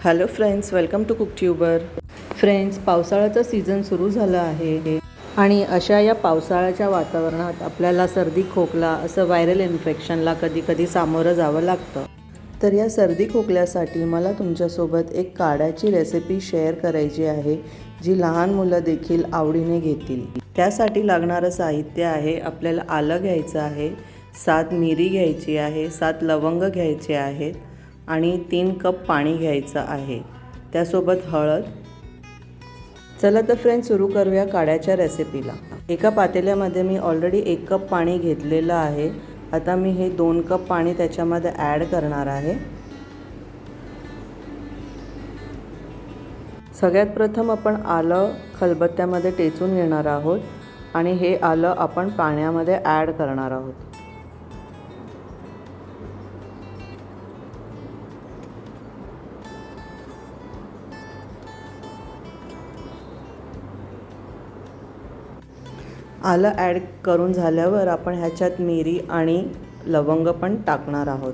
Hello friends, welcome to CookTuber. Friends, पावसाळ्याचा season सुरू झाला आहे आणि अशा या पावसाळ्याच्या वातावरणात आपल्याला सर्दी खोकला असं व्हायरल इन्फेक्शनला कधी सामोरं जावं लागतं. तर या सर्दी खोकल्यासाठी मला तुमच्यासोबत एक काढ्याची रेसिपी शेअर करायची आहे, जी लहान मुलं देखील आवडीने घेतील. त्यासाठी लागणारं साहित्य आहे, आपल्याला आलं घ्यायचं आहे, 7 मिरी घ्यायची आहे, 7 लवंग घ्यायचे आहेत आणि 3 कप पाणी घ्यायचं आहे, त्यासोबत हळद. चला तर फ्रेंड्स, सुरू करूया काढ्याच्या रेसिपीला. एका पातेल्यामध्ये मी ऑलरेडी 1 कप पाणी घेतलेलं आहे. आता मी हे 2 कप पाणी त्याच्यामध्ये ॲड करणार आहे. सगळ्यात प्रथम आपण आलं खलबत्त्यामध्ये टेचून घेणार आहोत आणि हे आलं आपण पाण्यामध्ये ॲड करणार आहोत. आलं ॲड करून झाल्यावर आपण ह्याच्यात मिरी आणि लवंग पण टाकणार आहोत.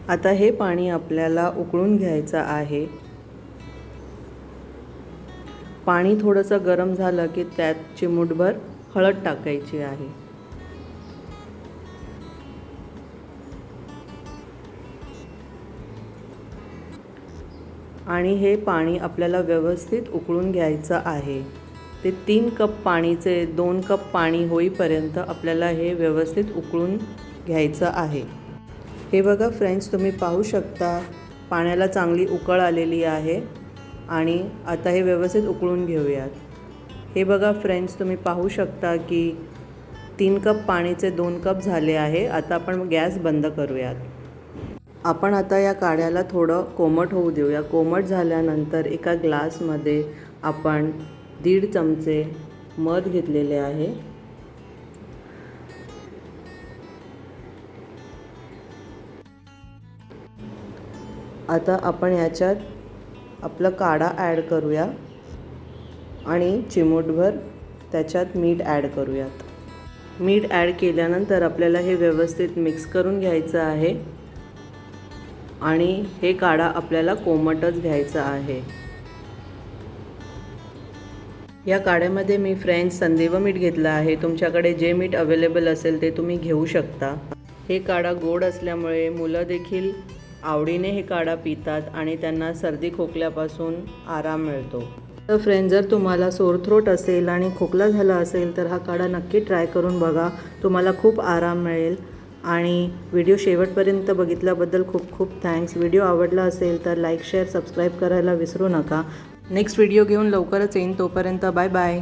आता हे पाणी आपल्याला उकळून घ्यायचं आहे. पाणी थोडंसं गरम झालं की त्यात चिमूटभर हळद टाकायची आहे. आणि हे पाणी आपल्याला व्यवस्थित उकळून घ्यायचं आहे. ते 3 कप पाणीचे 2 कप पाणी होईपर्यंत आपल्याला हे व्यवस्थित उकळून घ्यायचं आहे. हे बघा फ्रेंड्स, तुम्ही पाहू शकता पाण्याला चांगली उकळ आलेली आहे आणि आता हे व्यवस्थित उकळून घेऊयात. हे बघा फ्रेंड्स, तुम्ही पाहू शकता की 3 कप पाणीचे 2 कप झाले आहे. आता आपण गॅस बंद करूयात. आपण आता या काढ्याला थोडं कोमट होऊ देऊया. कोमट झाल्यानंतर एका ग्लासमध्ये आपण 1.5 चमचे मध घेतलेले आहे. आता आपण याच्यात आपला काढा ॲड करूया आणि चिमूटभर त्याच्यात मीठ ॲड करूयात. मीठ ॲड केल्यानंतर आपल्याला हे व्यवस्थित मिक्स करून घ्यायचं आहे आणि हे काढा आपल्याला कोमटच घ्यायचा आहे. या काढ्यामध्ये मी फ्रेंड्स संदेव मीठ घेतलं आहे. तुमच्याकडे जे मीठ अवेलेबल असेल ते तुम्ही घेऊ शकता. हे काढा गोड असल्यामुळे मुलं देखील आवडीने हे काढा पितात आणि त्यांना सर्दी खोकल्यापासून आराम मिळतो. तर फ्रेंड्स, जर तुम्हाला सोर थ्रोट असेल आणि खोकला झाला असेल तर हा काढा नक्की ट्राय करून बघा. तुम्हाला खूप आराम मिळेल. आणि व्हिडिओ शेवटपर्यंत बघितल्याबद्दल खूप खूप थँक्स. व्हिडिओ आवडला असेल तर लाईक शेअर सबस्क्राईब करायला विसरू नका. नेक्स्ट व्हिडिओ घेऊन लवकरच येईन. तोपर्यंत बाय बाय.